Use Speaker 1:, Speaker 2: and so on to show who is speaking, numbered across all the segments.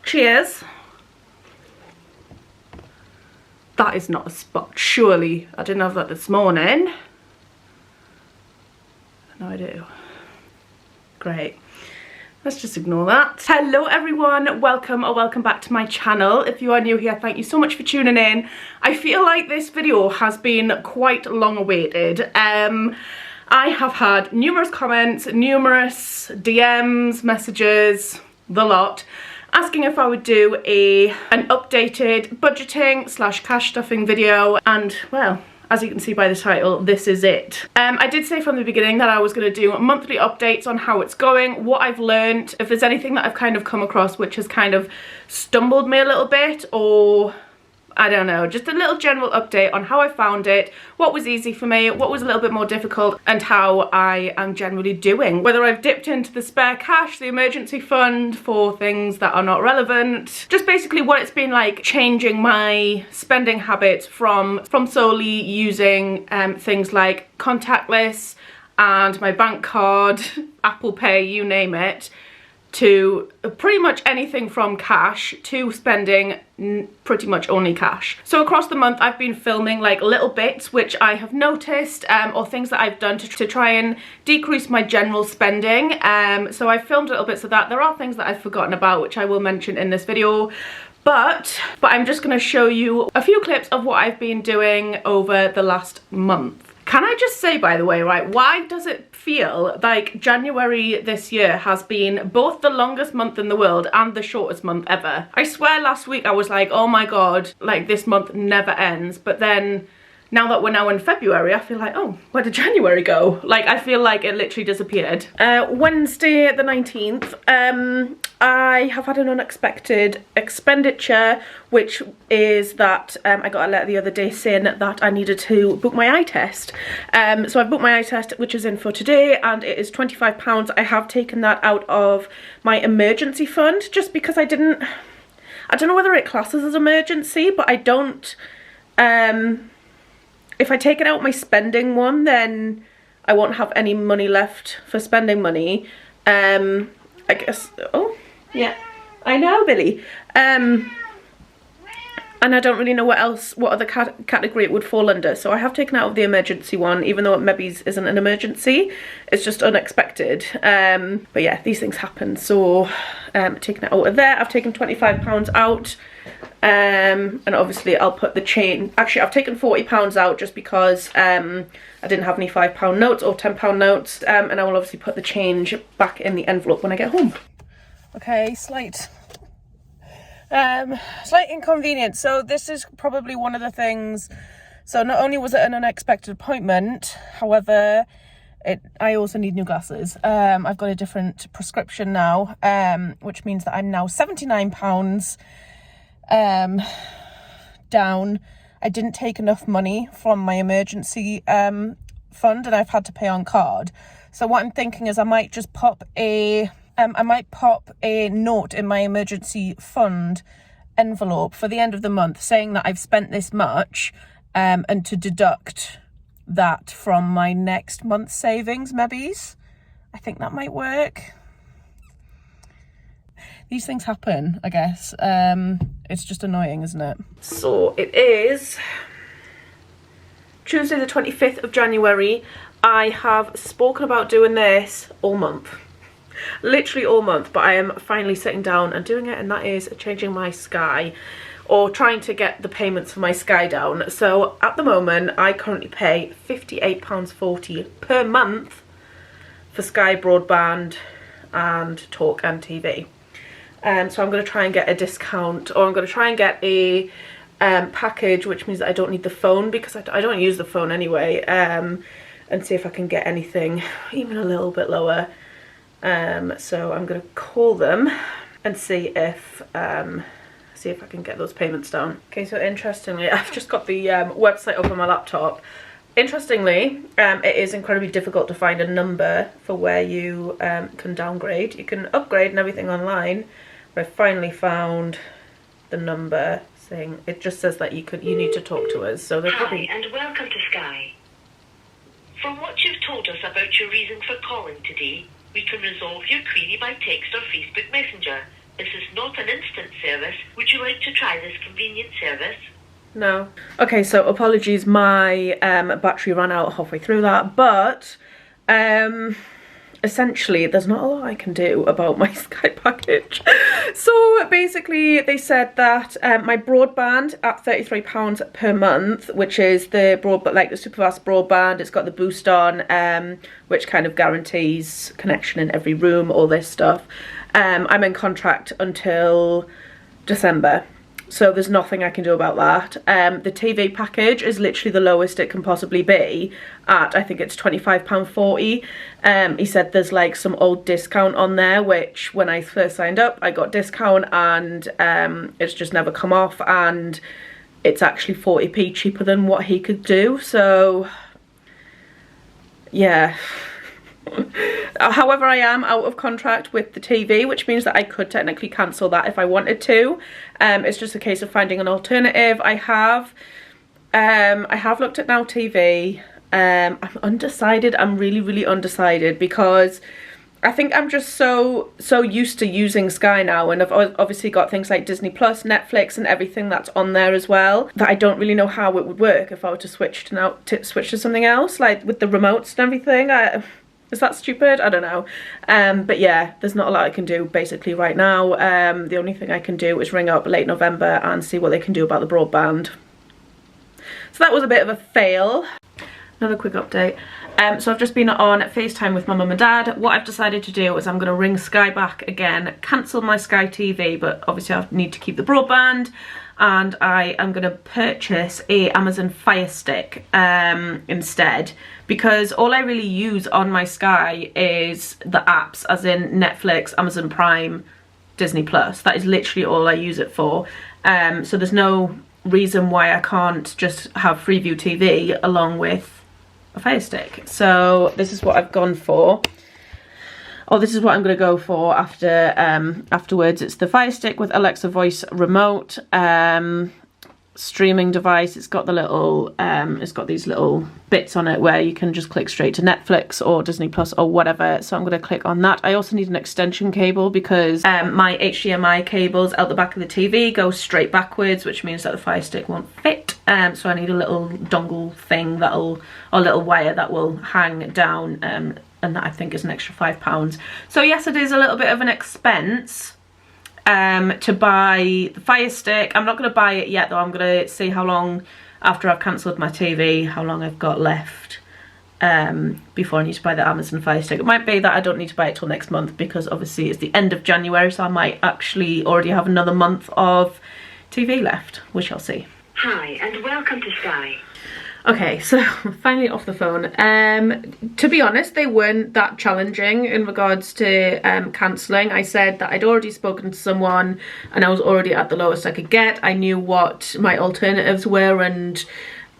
Speaker 1: Cheers. That is not a spot, surely. I didn't have that this morning. Now I do. Great. Let's just ignore that. Hello everyone, welcome or welcome back to my channel. If you are new here, thank you so much for tuning in. I feel like this video has been quite long awaited. I have had numerous comments, numerous DMs, messages, the lot, asking if I would do an updated budgeting / cash stuffing video, and well, as you can see by the title, this is it. I did say from the beginning that I was going to do monthly updates on how it's going, what I've learned, if there's anything that I've kind of come across which has kind of stumbled me a little bit, or I don't know, just a little general update on how I found it, what was easy for me, what was a little bit more difficult, and how I am generally doing. Whether I've dipped into the spare cash, the emergency fund for things that are not relevant, just basically what it's been like changing my spending habits from solely using things like contactless and my bank card, Apple Pay, you name it, to pretty much anything from cash to spending pretty much only cash. So across the month I've been filming like little bits which I have noticed, or things that I've done to try and decrease my general spending. So I've filmed little bits of that. There are things that I've forgotten about which I will mention in this video, but I'm just going to show you a few clips of what I've been doing over the last month. Can I just say, by the way, right, why does it feel like January this year has been both the longest month in the world and the shortest month ever? I swear last week I was like, oh my god, like this month never ends. But then now that we're now in February, I feel like, oh, where did January go? Like, I feel like it literally disappeared. Wednesday the 19th, I have had an unexpected expenditure, which is that I got a letter the other day saying that I needed to book my eye test. So I've booked my eye test, which is in for today, and it is £25. I have taken that out of my emergency fund, just because I don't know whether it classes as emergency, but I don't, if I take it out my spending one, then I won't have any money left for spending money. I guess, oh, yeah, I know, Billy. And I don't really know what other category it would fall under. So I have taken out of the emergency one, even though it maybe isn't an emergency. It's just unexpected. But yeah, these things happen. So taking it out of there, I've taken £25 out. And obviously I'll put the change, actually I've taken £40 out just because I didn't have any £5 notes or £10 notes, and I will obviously put the change back in the envelope when I get home. Okay, slight inconvenience. So this is probably one of the things, so not only was it an unexpected appointment, however, I also need new glasses. I've got a different prescription now, which means that I'm now £79 down. I didn't take enough money from my emergency fund, and I've had to pay on card. So what I'm thinking is I might just pop a note in my emergency fund envelope for the end of the month saying that I've spent this much, and to deduct that from my next month's savings, maybe. I think that might work. These things happen, I guess. It's just annoying, isn't it? So it is Tuesday the 25th of January. I have spoken about doing this all month. Literally all month, but I am finally sitting down and doing it, and that is changing my Sky, or trying to get the payments for my Sky down. So at the moment, I currently pay £58.40 per month for Sky broadband and talk and TV. So I'm going to try and get a discount, or I'm going to try and get a package, which means that I don't need the phone, because I don't use the phone anyway, and see if I can get anything even a little bit lower. So I'm going to call them and see if I can get those payments down. Okay, so interestingly, I've just got the website up on my laptop. Interestingly, it is incredibly difficult to find a number for where you can downgrade. You can upgrade and everything online, but I finally found the number saying, it just says that you need to talk to us. So they're probably...
Speaker 2: Hi and welcome to Sky. From what you've told us about your reason for calling today, we can resolve your query by text or Facebook Messenger. This is not an instant service. Would you like to try this convenient service?
Speaker 1: No. Okay, so apologies, my battery ran out halfway through that, but essentially there's not a lot I can do about my Sky package. So basically they said that my broadband at £33 per month, which is the broadband, like the super fast broadband, it's got the boost on, which kind of guarantees connection in every room, all this stuff. I'm in contract until December. So there's nothing I can do about that. The TV package is literally the lowest it can possibly be at, I think it's £25.40. He said there's like some old discount on there, which when I first signed up, I got discount and it's just never come off, and it's actually 40p cheaper than what he could do. So yeah. However, I am out of contract with the TV, which means that I could technically cancel that if I wanted to. It's just a case of finding an alternative. I have looked at Now TV. I'm undecided. I'm really undecided because I think I'm just so used to using Sky now, and I've obviously got things like Disney Plus, Netflix, and everything that's on there as well, that I don't really know how it would work if I were to switch to something else, like with the remotes and everything. Is that stupid? I don't know. But yeah, there's not a lot I can do basically right now. The only thing I can do is ring up late November and see what they can do about the broadband. So that was a bit of a fail. Another quick update. So I've just been on FaceTime with my mum and dad. What I've decided to do is I'm going to ring Sky back again, cancel my Sky TV, but obviously I need to keep the broadband, and I am going to purchase a Amazon Fire Stick instead, because all I really use on my Sky is the apps, as in Netflix, Amazon Prime, Disney Plus. That is literally all I use it for. So there's no reason why I can't just have Freeview TV along with a Fire Stick. So this is what I've gone for. Oh, this is what I'm going to go for afterwards. It's the Fire Stick with Alexa voice remote, streaming device. It's got the little, it's got these little bits on it where you can just click straight to Netflix or Disney Plus or whatever. So I'm going to click on that. I also need an extension cable because my HDMI cables out the back of the TV go straight backwards, which means that the Fire Stick won't fit. So I need a little dongle thing or little wire that will hang down, and that I think is an extra £5. So yes, it is a little bit of an expense to buy the Fire Stick. I'm not going to buy it yet though. I'm going to see how long, after I've cancelled my TV, how long I've got left before I need to buy the Amazon Fire Stick. It might be that I don't need to buy it till next month, because obviously it's the end of January, so I might actually already have another month of TV left. We shall see.
Speaker 2: Hi and welcome to Sky.
Speaker 1: Okay, so finally off the phone. To be honest, they weren't that challenging in regards to cancelling. I said that I'd already spoken to someone and I was already at the lowest I could get. I knew what my alternatives were and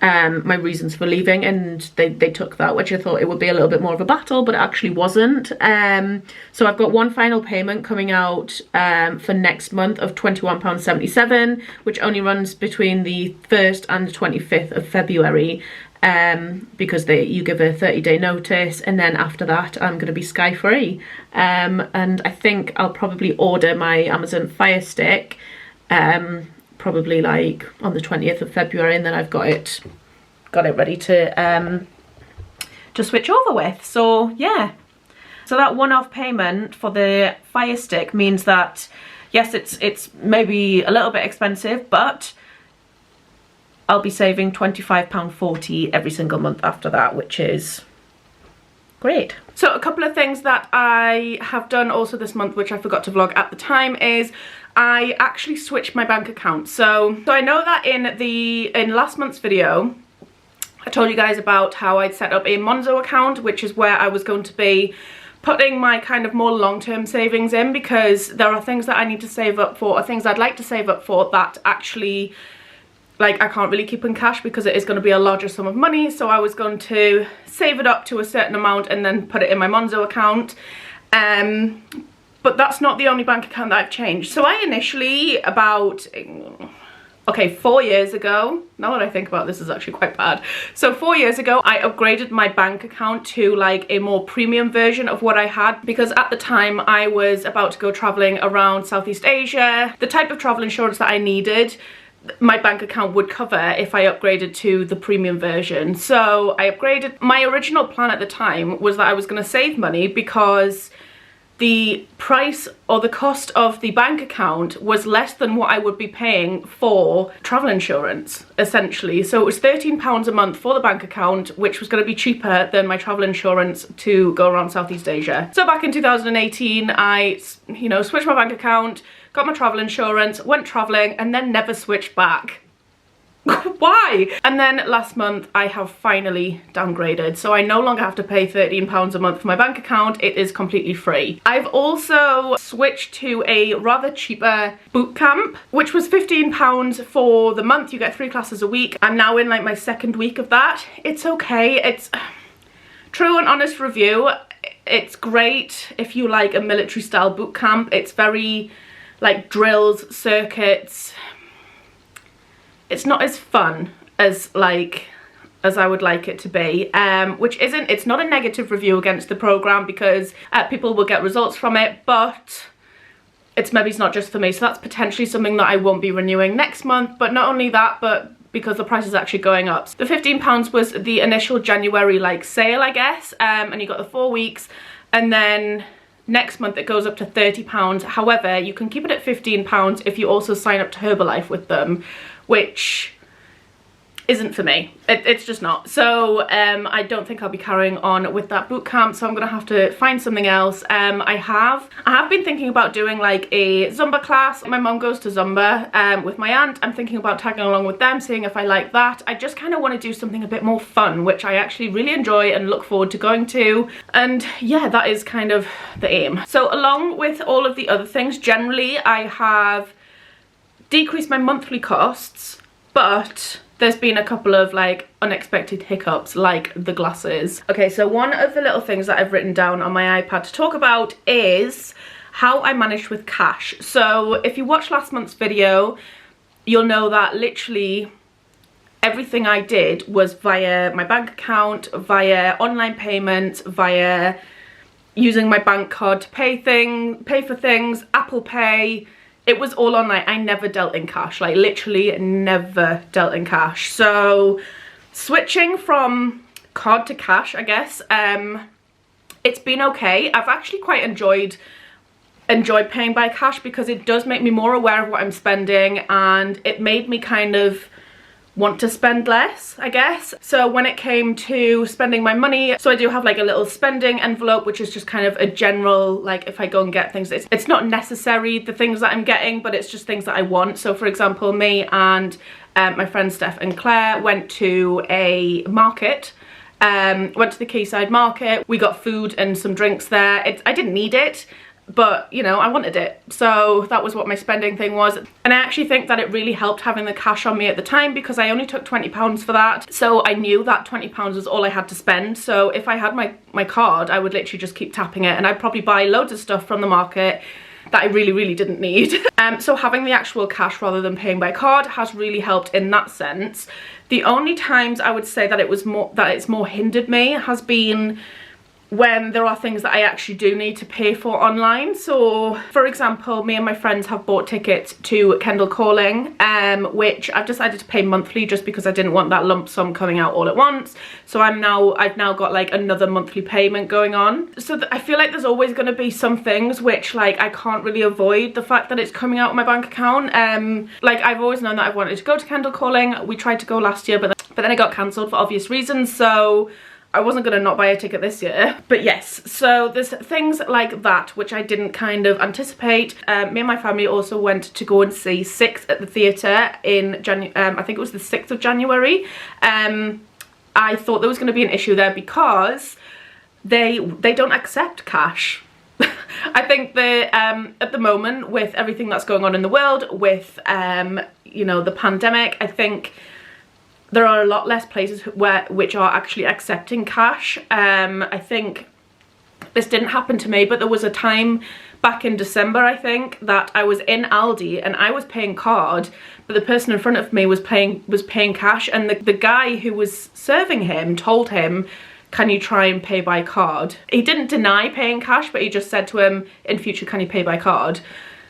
Speaker 1: my reasons for leaving, and they took that, which I thought it would be a little bit more of a battle, but it actually wasn't. So I've got one final payment coming out for next month of £21.77, which only runs between the 1st and the 25th of February, because you give a 30-day notice, and then after that I'm going to be Sky free. And I think I'll probably order my Amazon Fire Stick probably like on the 20th of February, and then I've got it ready to switch over with. So yeah, so that one-off payment for the Fire Stick means that yes, it's maybe a little bit expensive, but I'll be saving £25.40 every single month after that, which is great. So a couple of things that I have done also this month, which I forgot to vlog at the time, is I actually switched my bank account. So I know that in last month's video, I told you guys about how I'd set up a Monzo account, which is where I was going to be putting my kind of more long-term savings in, because there are things that I need to save up for, or things I'd like to save up for that actually, like, I can't really keep in cash because it is going to be a larger sum of money. So I was going to save it up to a certain amount and then put it in my Monzo account. But that's not the only bank account that I've changed. So I initially, about Okay, 4 years ago, now that I think about this is actually quite bad. So 4 years ago, I upgraded my bank account to like a more premium version of what I had, because at the time I was about to go traveling around Southeast Asia. The type of travel insurance that I needed, my bank account would cover if I upgraded to the premium version. So I upgraded. My original plan at the time was that I was going to save money because the price or the cost of the bank account was less than what I would be paying for travel insurance, essentially. So it was £13 a month for the bank account, which was going to be cheaper than my travel insurance to go around Southeast Asia. So back in 2018, I, switched my bank account, got my travel insurance, went traveling, and then never switched back. Why? And then last month I have finally downgraded, so I no longer have to pay £13 a month for my bank account. It is completely free. I've also switched to a rather cheaper boot camp, which was £15 for the month. You get 3 classes a week. I'm now in like my 2nd week of that. It's okay. It's true and honest review. It's great if you like a military style boot camp. It's very like drills, circuits. It's not as fun as I would like it to be, it's not a negative review against the program, because people will get results from it, but maybe it's not just for me. So that's potentially something that I won't be renewing next month. But not only that, but because the price is actually going up. The £15 was the initial January like sale, I guess, and you got the 4 weeks, and then next month it goes up to £30. However, you can keep it at £15 if you also sign up to Herbalife with them, which isn't for me. It's just not. So I don't think I'll be carrying on with that boot camp, so I'm gonna have to find something else. I have been thinking about doing like a Zumba class. My mum goes to Zumba with my aunt. I'm thinking about tagging along with them, seeing if I like that. I just kind of want to do something a bit more fun, which I actually really enjoy and look forward to going to. And yeah, that is kind of the aim. So along with all of the other things, generally I have decreased my monthly costs, but there's been a couple of like unexpected hiccups, like the glasses. Okay, so one of the little things that I've written down on my iPad to talk about is how I managed with cash. So if you watched last month's video, you'll know that literally everything I did was via my bank account, via online payments, via using my bank card to pay for things, Apple Pay. It was all online. I never dealt in cash, like literally never dealt in cash. So switching from card to cash, I guess, it's been okay. I've actually quite enjoyed paying by cash, because it does make me more aware of what I'm spending, and it made me kind of want to spend less, I guess. So when it came to spending my money, so I do have like a little spending envelope, which is just kind of a general, like if I go and get things, it's not necessary the things that I'm getting, but it's just things that I want. So for example, me and my friends Steph and Claire went to a market, went to the Quayside Market. We got food and some drinks there. I didn't need it, but you know, I wanted it, so that was what my spending thing was. And I actually think that it really helped having the cash on me at the time, because I only took £20 for that, so I knew that £20 was all I had to spend. So if I had my card, I would literally just keep tapping it, and I'd probably buy loads of stuff from the market that I really didn't need. So having the actual cash rather than paying by card has really helped in that sense. The only times I would say that it's more hindered me has been when there are things that I actually do need to pay for online. So for example, me and my friends have bought tickets to Kendall Calling, which I've decided to pay monthly just because I didn't want that lump sum coming out all at once. So I've now got like another monthly payment going on. So I feel like there's always going to be some things which like I can't really avoid the fact that it's coming out of my bank account. Like I've always known that I've wanted to go to Kendall Calling. We tried to go last year, but then it got cancelled for obvious reasons. So I wasn't going to not buy a ticket this year. But yes, so there's things like that which I didn't kind of anticipate. Me and my family also went to go and see Six at the theatre in I think it was the 6th of January. I thought there was going to be an issue there because they don't accept cash. I think at the moment, with everything that's going on in the world, with you know, the pandemic, I think there are a lot less places which are actually accepting cash. I think this didn't happen to me, but there was a time back in December, I think, that I was in Aldi and I was paying card, but the person in front of me was paying cash, and the guy who was serving him told him, can you try and pay by card? He didn't deny paying cash, but he just said to him, in future, can you pay by card?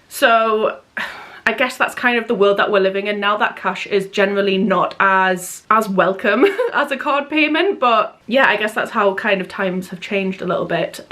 Speaker 1: So I guess that's kind of the world that we're living in now, that cash is generally not as welcome as a card payment. But yeah, I guess that's how kind of times have changed a little bit.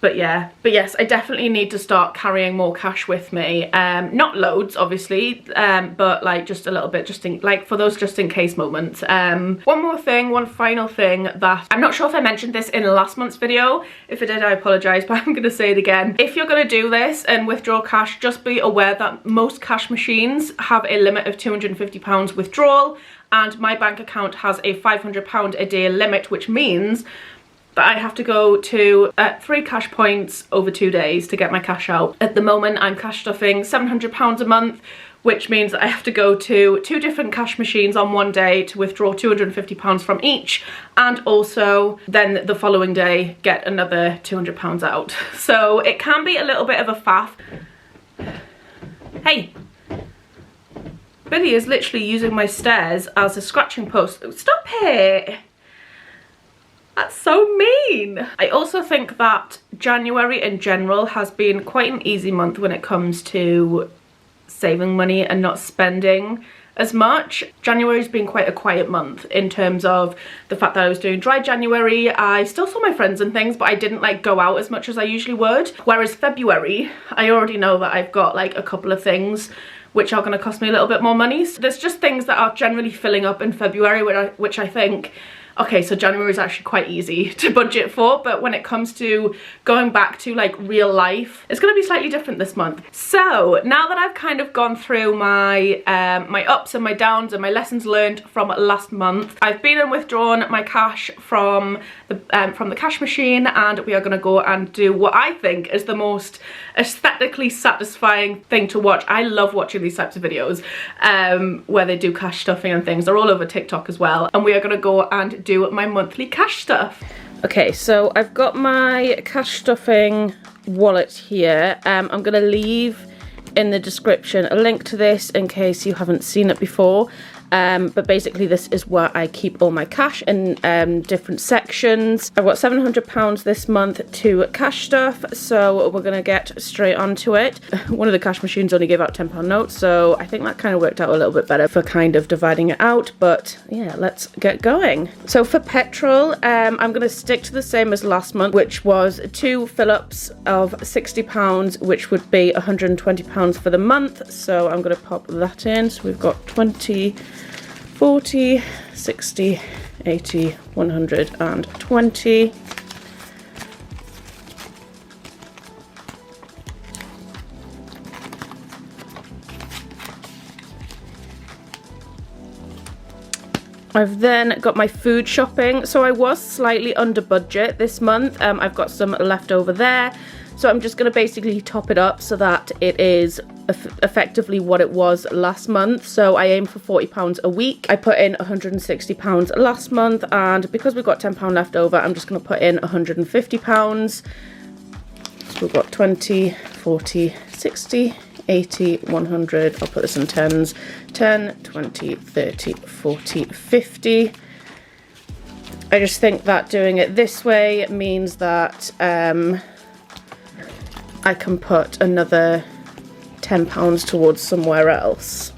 Speaker 1: But yes, I definitely need to start carrying more cash with me. Not loads, obviously, but like just a little bit, just in, like for those just in case moments. One final thing that I'm not sure if I mentioned this in last month's video. If I did, I apologise, but I'm gonna say it again. If you're gonna do this and withdraw cash, just be aware that most cash machines have a limit of £250 withdrawal, and my bank account has a £500 a day limit, which means that I have to go to 3 cash points over 2 days to get my cash out. At the moment, I'm cash stuffing £700 a month, which means that I have to go to 2 different cash machines on one day to withdraw £250 from each, and also then the following day get another £200 out. So it can be a little bit of a faff. Hey! Billy is literally using my stairs as a scratching post. Stop it! That's so mean. I also think that January in general has been quite an easy month when it comes to saving money and not spending as much. January's been quite a quiet month in terms of the fact that I was doing dry January. I still saw my friends and things, but I didn't like go out as much as I usually would. Whereas February, I already know that I've got like a couple of things which are going to cost me a little bit more money. So there's just things that are generally filling up in February, which I think, okay, so January is actually quite easy to budget for, but when it comes to going back to like real life, it's going to be slightly different this month. So now that I've kind of gone through my my ups and my downs and my lessons learned from last month, I've been and withdrawn my cash from the cash machine, and we are going to go and do what I think is the most aesthetically satisfying thing to watch. I love watching these types of videos where they do cash stuffing and things. They're all over TikTok as well, and we are going to go and do my monthly cash stuff. Okay, so I've got my cash stuffing wallet here. I'm going to leave in the description a link to this in case you haven't seen it before. But basically this is where I keep all my cash in different sections. I've got £700 this month to cash stuff, so we're gonna get straight onto it. One of the cash machines only gave out £10 notes, so I think that kind of worked out a little bit better for kind of dividing it out, but yeah, let's get going. So for petrol, I'm gonna stick to the same as last month, which was 2 fill-ups of £60, which would be £120 for the month. So I'm gonna pop that in. So we've got 20, 40, 60, 80, 120. I've then got my food shopping. So I was slightly under budget this month. I've got some left over there. So I'm just going to basically top it up so that it is effectively what it was last month. So I aim for £40 a week. I put in £160 last month, and because we've got £10 left over, I'm just going to put in £150. So we've got 20, 40, 60, 80, 100. I'll put this in tens. 10, 20, 30, 40, 50. I just think that doing it this way means that I can put another £10 towards somewhere else.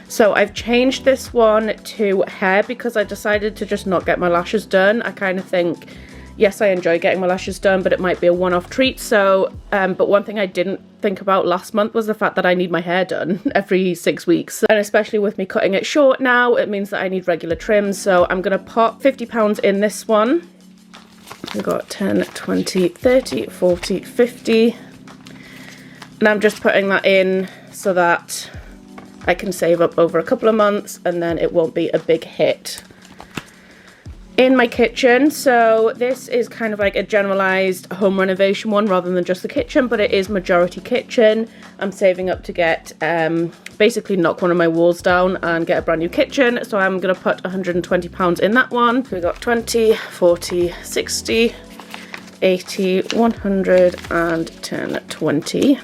Speaker 1: So I've changed this one to hair because I decided to just not get my lashes done. I kind of think, yes, I enjoy getting my lashes done, but it might be a one-off treat. So, but one thing I didn't think about last month was the fact that I need my hair done every 6 weeks. And especially with me cutting it short now, it means that I need regular trims. So I'm going to pop £50 in this one. We've got 10, 20, 30, 40, 50. And I'm just putting that in so that I can save up over a couple of months and then it won't be a big hit. In my kitchen, so this is kind of like a generalized home renovation one rather than just the kitchen, but it is majority kitchen. I'm saving up to get basically knock one of my walls down and get a brand new kitchen, so I'm going to put £120 in that one. So we got 20, 40, 60, 80, 100 and 10, 20.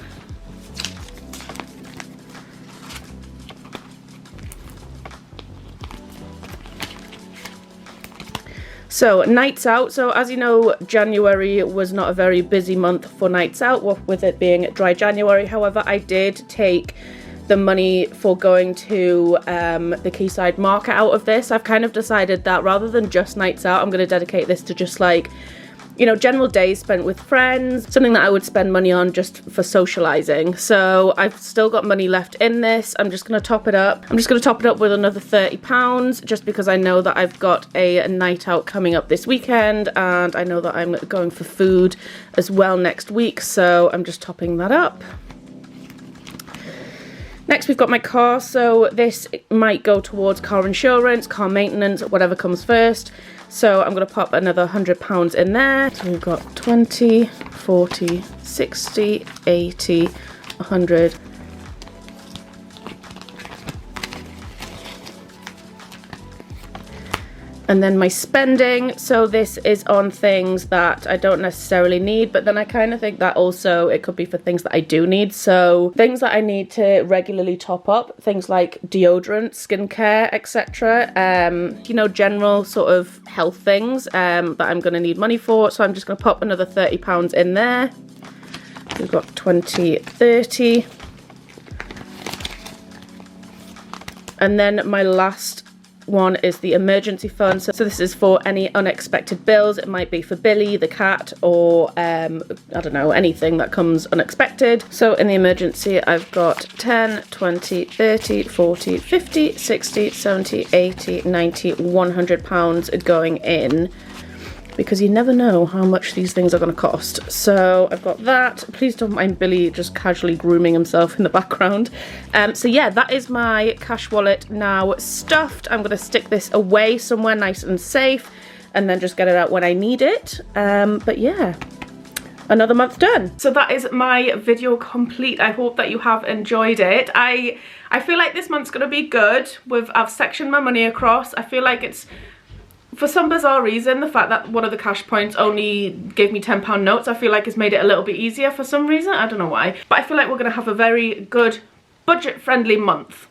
Speaker 1: So nights out, so as you know, January was not a very busy month for nights out, with it being dry January. However, I did take the money for going to the Quayside Market out of this. I've kind of decided that rather than just nights out, I'm going to dedicate this to just like, you know, general days spent with friends, something that I would spend money on just for socializing. So I've still got money left in this. I'm just going to top it up. I'm just going to top it up with another £30 just because I know that I've got a night out coming up this weekend, and I know that I'm going for food as well next week. So I'm just topping that up. Next, we've got my car. So this might go towards car insurance, car maintenance, whatever comes first. So I'm going to pop another £100 in there. So we've got 20, 40, 60, 80, 100. And then my spending, so this is on things that I don't necessarily need, but then I kind of think that also it could be for things that I do need. So things that I need to regularly top up, things like deodorant, skincare, etc. You know, general sort of health things that I'm going to need money for. So I'm just going to pop another £30 in there. We've got 20, 30. And then my last one is the emergency fund. So this is for any unexpected bills. It might be for Billy the cat, or I don't know, anything that comes unexpected. So in the emergency I've got 10, 20, 30, 40, 50, 60, 70, 80, 90, £100 going in, because you never know how much these things are going to cost. So I've got that. Please don't mind Billy just casually grooming himself in the background. So yeah, that is my cash wallet now stuffed. I'm going to stick this away somewhere nice and safe and then just get it out when I need it. But yeah, another month done. So that is my video complete. I hope that you have enjoyed it. I feel like this month's going to be good. I've sectioned my money across. I feel like it's, for some bizarre reason, the fact that one of the cash points only gave me £10 notes, I feel like it's made it a little bit easier for some reason. I don't know why. But I feel like we're going to have a very good budget-friendly month,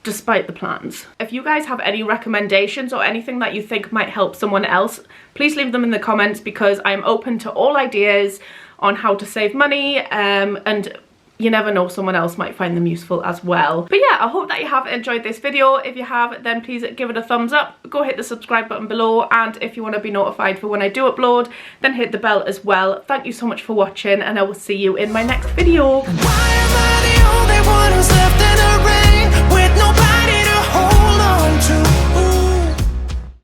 Speaker 1: despite the plans. If you guys have any recommendations or anything that you think might help someone else, please leave them in the comments, because I'm open to all ideas on how to save money, and you never know, someone else might find them useful as well. But yeah, I hope that you have enjoyed this video. If you have, then please give it a thumbs up. Go hit the subscribe button below, and if you want to be notified for when I do upload, then hit the bell as well. Thank you so much for watching, and I will see you in my next video. Why am I the only one who's left in a race?